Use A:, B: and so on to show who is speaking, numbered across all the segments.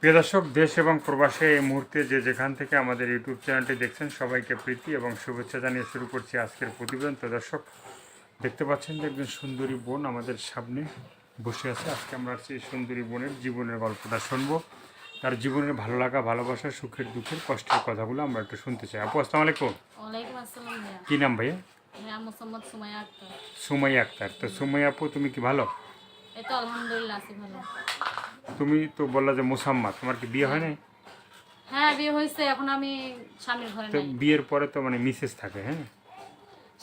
A: প্রিয় দর্শক, দেশ এবং প্রবাসে এই মুহূর্তে যে যেখান থেকে আমাদের ইউটিউব চ্যানেলটি দেখছেন সবাইকে প্রীতি এবং শুভেচ্ছা জানিয়ে শুরু করছি আজকের প্রতিবেদন। তো দর্শক, দেখতে পাচ্ছেন যে একজন সুন্দরী বোন আমাদের সামনে বসে আছে। আজকে আমরা সেই সুন্দরী বোনের জীবনের গল্পটা শুনবো। তার জীবনের ভালো লাগা, ভালোবাসা, সুখের দুঃখের, কষ্টের কথাগুলো আমরা একটু শুনতে চাই। আপু, আসসালামু আলাইকুম।
B: ওয়ালাইকুম আসসালাম ভাইয়া।
A: কী নাম ভাইয়া?
B: হ্যাঁ, মোহাম্মদ সুমাইয়া আক্তার।
A: সুমাইয়া আক্তার। তো সুমাইয়া আপু, তুমি কি ভালো?
B: এই তো আলহামদুলিল্লাহ আছি ভালো।
A: তুমি তো বললা যে মুসাম্মা, তোমার কি বিয়ে হয় নাই?
B: হ্যাঁ, বিয়ে হয়েছে, এখন আমি স্বামীর ঘরে
A: তো
B: নাই।
A: বিয়ের পরে তো মানে মিসেস থাকে, হ্যাঁ,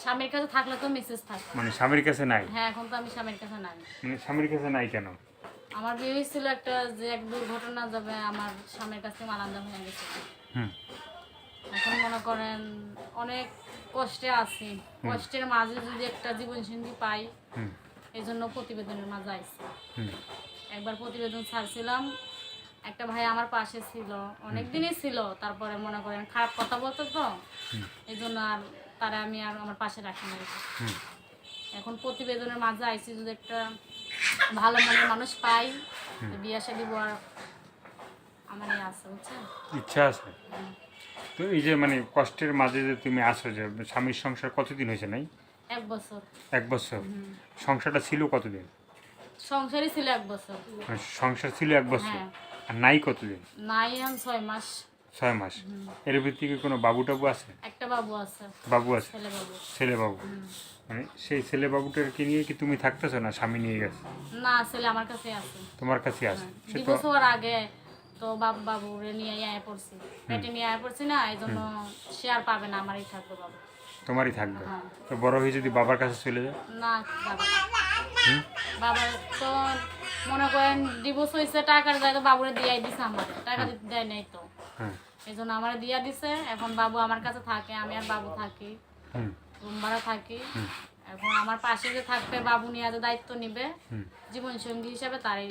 B: স্বামীর কাছে থাকলে তো মেসেজ থাকে।
A: মানে স্বামীর কাছে নাই।
B: হ্যাঁ, এখন তো আমি স্বামীর কাছে নাই।
A: মানে স্বামীর কাছে নাই কেন?
B: আমার বিয়ে হয়েছিল একটা যে এক দুর্ঘটনা যাবে আমার স্বামীর কাছে মালান্দা হয়ে গেছে।
A: হুম
B: এখন মনে করেন অনেক কষ্টে আছি, কষ্টের মাঝে যদি একটা জীবন সঙ্গী পাই,
A: হুম
B: এই জন্য প্রতিবেদনের মাঝে আইছি।
A: হুম
B: একবার প্রতিবেদন ছাড়ছিলাম, একটা ভাই আমার পাশে ছিল, অনেক দিনই ছিল। তারপরে মনে করেন খারাপ কথা বলতো তো, এই জন্য আর তারা আমি আর আমার পাশে রাখি না।
A: হুম
B: এখন প্রতিবেদনের মাঝে আইসি, যদি একটা ভালো মনের মানুষ পাই তো বিয়ে শাদী আর আমার এই আছে, বুঝছেন।
A: ইচ্ছা আছে। তো এই যে মানে কষ্টের মাঝে যে তুমি আসো, যে স্বামীর সংসার কতদিন হয়েছে নাই?
B: 1 বছর।
A: 1 বছর। সংসারটা ছিল কতদিন?
B: সংসারই ছিল 1 বছর।
A: মানে সংসার ছিল 1 বছর,
B: হ্যাঁ,
A: আর নাই কতদিন?
B: নাই এখন 6 মাস।
A: 6 মাস। এর ভিত্তি কি কোনো বাবু টাবু আছে?
B: একটা বাবু আছে,
A: বাবু আছে,
B: ছেলে বাবু।
A: ছেলে বাবু। মানে সেই ছেলে বাবুটাকে নিয়ে কি তুমি থাকতেছো, না স্বামী নিয়ে গেছে?
B: না, ছেলে আমার কাছে আছে।
A: তোমার কাছে আছে? সে তো
B: ডিভোর্স হওয়ার আগে তো বাবুরে নিয়ে আয়া পড়ছি, পেটে নিয়ে আয়া পড়ছি না, এই জন্য সে আর পাবে না, আমারই থাকবে বাবু।
A: তোমারই থাকবে।
B: হ্যাঁ।
A: তো বড় হয়ে যদি বাবার কাছে চলে যায়?
B: না, বাবা
A: হুম
B: বাবার তো মনে করেন ডিভোর্স হয়েছে, টাকার জায়গা বাবুরে দিয়াই দিছে, আমার টাকা দিতে দেয় নাই তো,
A: হ্যাঁ।
B: এই জন্য আমার দিয়া দিছে। এখন বাবু আমার কাছে থাকে, আমি আর বাবু থাকি,
A: হুম
B: রুম ভাড়া থাকি। এখন আমার পাশে যে থাকবে, বাবু নিয়ে যে দায়িত্ব নিবে
A: হুম
B: জীবন সঙ্গী হিসাবে, তারই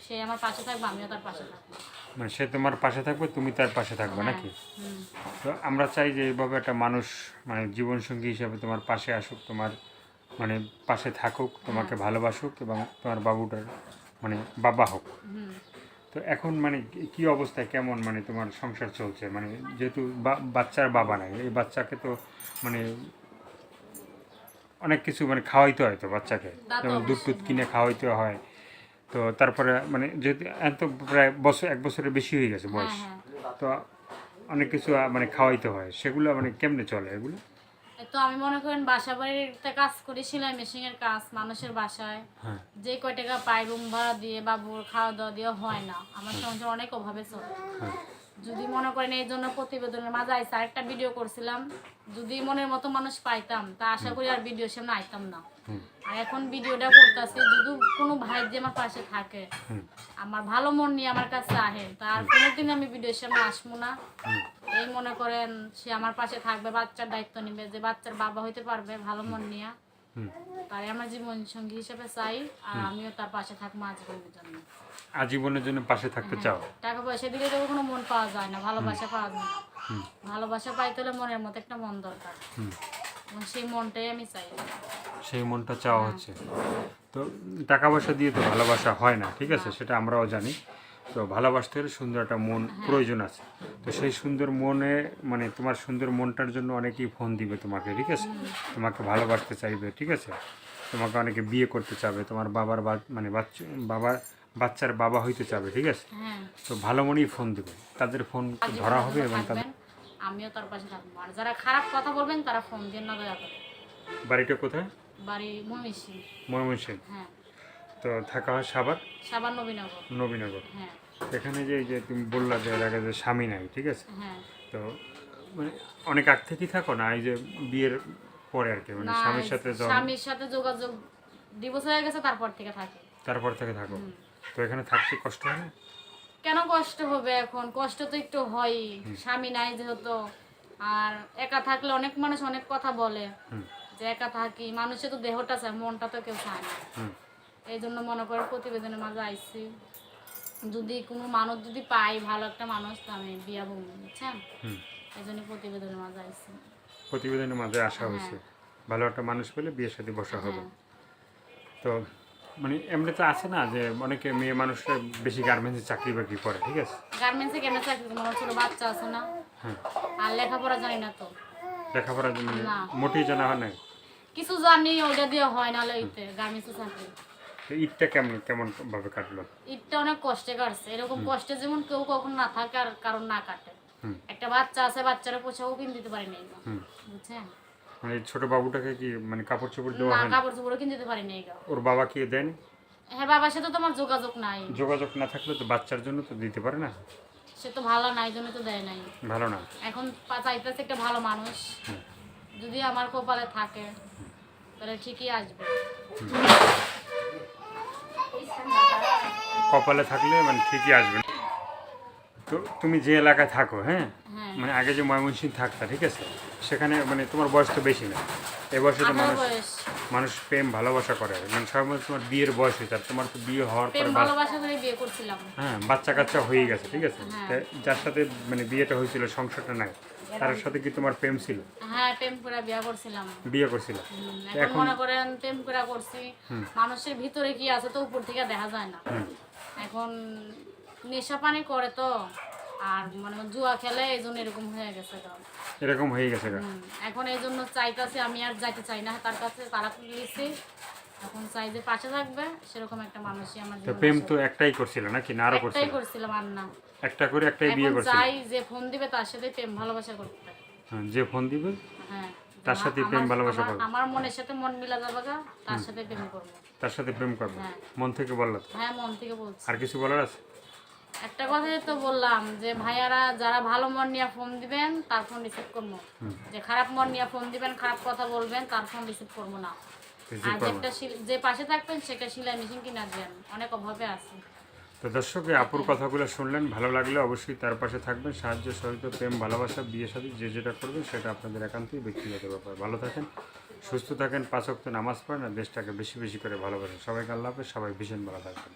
B: সে আমার পাশে থাকবে, আমিও তার পাশে থাকবো।
A: মানে সে তোমার পাশে থাকবে, তুমি তার পাশে থাকবে
B: হ্যাঁ।
A: নাকি?
B: হুম।
A: তো আমরা চাই যে এইভাবে একটা মানুষ মানে জীবনসঙ্গী হিসাবে তোমার পাশে আসুক, তোমার মানে পাশে থাকুক, তোমাকে ভালোবাসুক এবং তোমার বাবুটার মানে বাবা হোক।
B: হুম।
A: তো এখন মানে কি অবস্থায়, কেমন মানে তোমার সংসার চলছে? মানে যেহেতু বাচ্চার বাবা নাই, এই বাচ্চাকে তো মানে অনেক কিছু মানে খাওয়াইতে হয় তো বাচ্চাকে,
B: তা তো
A: যেমন দুধ টুধ
B: অবশ্যই,
A: কিনে খাওয়াইতে হয়। তো তারপরে মানে যেহেতু এত প্রায় বছর 1 বছরের বেশি হয়ে গেছে
B: হ্যাঁ,
A: বয়স,
B: হ্যাঁ।
A: তো অনেক কিছু মানে খাওয়াইতে হয়, সেগুলো মানে কেমনে চলে এগুলো?
B: এই তো আমি মনে করেন বাসা বাড়িতে কাজ করি, সেলাই মেশিনের কাজ, মানুষের বাসায়
A: হ্যাঁ
B: যে কয় টাকা পাই রুম ভাড়া দিয়ে বাবুর খাওয়া দাওয়া দিয়ে হয় না, আমার সংসার অনেক অভাবে চলে।
A: হ্যাঁ
B: যদি মনে করেন এই জন্য প্রতিবেদনের মাঝে আইসা আরেকটা ভিডিও করছিলাম, যদি মনের মতো মানুষ পাইতাম তা আশা করি আর ভিডিও সামনে আইতাম না।
A: হুম
B: আর এখন ভিডিওটা করতেছি, যদি কোনো ভাই যে আমার পাশে থাকে,
A: হুম
B: আমার ভালো মন নিয়ে আমার কাছে আহে, তার কোনোদিন আমি ভিডিওর সামনে আসবো না। এই মনে করেন সে আমার পাশে থাকবে, বাচ্চার দায়িত্ব নিবে, যে বাচ্চার বাবা হইতে পারবে ভালো মন নিয়ে,
A: হুম
B: তাই আমার জীবন সঙ্গী হিসেবে চাই। আর আমিও তার পাশে থাকবো আজীবনের জন্য।
A: আজীবনের জন্য পাশে থাকতে চাও?
B: টাকা পয়সা দিলে তো কোনো মন পাওয়া যায় না, ভালোবাসা পাওয়া যায় না। ভালোবাসা পাইতে হলে মনের মতো একটা মন দরকার,
A: হুম
B: এবং সেই মনটাই আমি চাই।
A: সেই মনটা চাওয়া হচ্ছে। তো টাকা পয়সা দিয়ে তো ভালোবাসা হয় না, ঠিক আছে, সেটা আমরাও জানি। তো ভালোবাসতে হলে সুন্দর একটা মন প্রয়োজন আছে। তো সেই সুন্দর মনে মানে তোমার সুন্দর মনটার জন্য অনেকেই ফোন দিবে তোমাকে, ঠিক আছে, তোমাকে ভালোবাসতে চাইবে, ঠিক আছে, তোমাকে অনেকে বিয়ে করতে চাবে, তোমার বাবার মানে বাচ্চার বাবা হইতে চাবে, ঠিক আছে।
B: হ্যাঁ,
A: তো ভালো মনেই ফোন দেবে, তাদের ফোন ধরা হবে এবং তাদের
B: থাকবেন, আমিও তার পাশে থাকবো। আর যারা খারাপ কথা বলবেন তারা ফোন দিয়ে না দয়া করে।
A: বাড়িটা কোথায়?
B: বাড়ি ময়মনসিংহ।
A: ময়মনসিংহ।
B: হ্যাঁ,
A: তো থাকা হয় সাভার,
B: সাবান নবীনগর।
A: নবীনগর।
B: হ্যাঁ,
A: এখানে যে এই যে তুমি বললা যে এর আগে যে স্বামী নাই, ঠিক আছে,
B: হ্যাঁ।
A: তো মানে অনেক আগ থেকেই থাকো, না এই যে বিয়ের পরে আর কি, মানে
B: না,
A: স্বামীর সাথে যখন
B: স্বামীর সাথে যোগাযোগ ডিভোর্স হয়ে গেছে, তারপর থেকে থাকি।
A: তারপর থেকে থাকো? তো এখানে থাকতে কষ্ট হয় না?
B: কেন কষ্ট হবে, এখন কষ্ট তো একটু হয়, স্বামী নাই যেহেতু। আর একা থাকলে অনেক মানুষ অনেক কথা বলে,
A: হুম
B: যে একা থাকি, মানুষের তো দেহটা চায়, মনটা তো কেউ চায় না।
A: হুম
B: এই জন্য মনে করে প্রতিবেদনের মাঝে আইসি, যদি কোনো মানুষ যদি পাই, ভালো একটা মানুষ, তো আমি বিয়া বলবো, বুঝছেন।
A: হুম
B: এই জন্য প্রতিবেদনের মাঝে আইসি।
A: প্রতিবেদনের মাঝে আসা হয়েছে, ভালো একটা মানুষ পেলে বিয়ের সাথে বসা হবে।
B: হ্যাঁ।
A: তো মানে এমনিতে আছে না যে অনেকে মেয়ে মানুষরা বেশি গার্মেন্টসে চাকরি বাকরি করে, ঠিক আছে?
B: গার্মেন্টসে কেন চাকরি করবো? আমার ছোট বাচ্চা আছে না,
A: হ্যাঁ,
B: আর লেখাপড়া জানি না তো।
A: লেখাপড়া মানে
B: না।
A: মোটেই জানা হয় না।
B: কিছু জানি ওইটা দিয়ে হয় না লইতে গার্মেন্টসে চাকরি।
A: তো ঈদটা কেমন কেমন ভাবে কাটলো?
B: ঈদটা অনেক কষ্টে কাটছে, এরকম কষ্টে যেমন কেউ কখনো না থাকে আর কারণ না কাটে।
A: হুম।
B: একটা বাচ্চা আছে, বাচ্চারা পোশাকও কিনে দিতে পারি নাই,
A: হুম।
B: বুঝছেন?
A: মানে এই ছোট বাবুটাকে কি মানে কাপড় চোপড় দেওয়া
B: না,
A: হয় না?
B: কাপড় চোপড়ও কিনে দিতে পারি নাই।
A: ওর বাবা কি দেয়নি?
B: হ্যাঁ, বাবার সাথে তো আমার যোগাযোগ নাই।
A: যোগাযোগ না থাকলে তো বাচ্চার জন্য তো দিতে পারে না।
B: সে তো ভালো না, এই জন্য তো দেয় নাই।
A: ভালো না।
B: এখন চাইতেছে একটা ভালো মানুষ,
A: হুম।
B: যদি আমার কপালে থাকে তাহলে ঠিকই আসবে।
A: কপালে থাকলে মানে ঠিকই আসবে। তো তুমি যে এলাকায় থাকো, হ্যাঁ,
B: হ্যাঁ,
A: মানে আগে যে ময়মনসিংহ থাকতা, ঠিক আছে, সেখানে মানে তোমার বয়স তো বেশি না, এ বয়সে তো
B: 18
A: মানুষ
B: বয়স।
A: মানুষ প্রেম ভালোবাসা করে, মানে সবাই বলে তোমার বিয়ের বয়স হয়েছে, আর তোমার তো বিয়ে হওয়ার
B: প্রেম
A: পরে
B: ভালোবাসা করে বিয়ে করছিলাম।
A: হ্যাঁ বাচ্চা কাচ্চা হয়ে গেছে, ঠিক আছে?
B: হ্যাঁ।
A: তা যার সাথে মানে বিয়েটা হয়েছিল, সংসারটা নাই, তার সাথে কি তোমার প্রেম ছিল?
B: হ্যাঁ, প্রেম করে বিয়ে করছিলাম।
A: বিয়ে করছিল?
B: এখন মনে করেন প্রেম করে করছি, মানুষের ভিতরে কি আছে তো উপর থেকে দেখা যায় না।
A: হুম।
B: এখন নেশা পানি করে তো, আর মানে জুয়া খেলে, এই জন্য এরকম হয়ে গেছে গা।
A: এরকম হয়ে গেছে গা।
B: এখন এই জন্য চাইতাছি, আমি আর যাইতে চাই না তার কাছে, তারা লিখছি। এখন চাই যে পাশে থাকবে, সেরকম একটা মানুষই আমার
A: তো
B: জীবনে
A: প্রেম
B: আসবে।
A: তো একটাই করছিল নাকি, না আরো
B: একটাই
A: করছিল?
B: করছিলাম আর না।
A: একটা করে একটাই বিয়ে
B: এখন
A: করছিল।
B: চাই যে ফোন দিবে তার সাথে প্রেম ভালোবাসা করতে।
A: হ্যাঁ, যে ফোন দিবে
B: হ্যাঁ,
A: তার সাথে প্রেম ভালোবাসা করবে।
B: আমার মনের সাথে মন মিলা যাবে গা, তার সাথে প্রেম করবো।
A: তার সাথে প্রেম করবে।
B: হ্যাঁ।
A: মন থেকে বললো তো?
B: হ্যাঁ, মন থেকে বলছি।
A: আর কিছু বলার আছে?
B: একটা কথাই তো বললাম যে ভাইয়ারা যারা ভালো মন নিয়ে ফোন দিবেন তার ফোন রিসিভ করবো, যে খারাপ মন নিয়ে ফোন দিবেন, খারাপ কথা বলবেন, তার ফোন রিসিভ করবো না।
A: রিসিভ
B: আর
A: করবে।
B: যে পাশে থাকবেন সেটা সেলাই মেশিন কিনা দেন, অনেক অভাবে আছে।
A: তো দর্শক, এই আপুর কথাগুলো শুনলেন, ভালো লাগলে অবশ্যই তার পাশে থাকবেন, সাহায্য সহযোগিতা, প্রেম ভালোবাসা, বিয়ে শাদী যে যেটা করবেন সেটা আপনাদের একান্তই ব্যক্তিগত ব্যাপার। ভালো থাকেন, সুস্থ থাকেন, 5 ওয়াক্ত নামাজ পড়েন, আর দেশটাকে বেশি বেশি করে ভালোবাসেন। সবাইকে আল্লাহ হাফেজ, সবাই ভীষণ ভালো থাকবেন।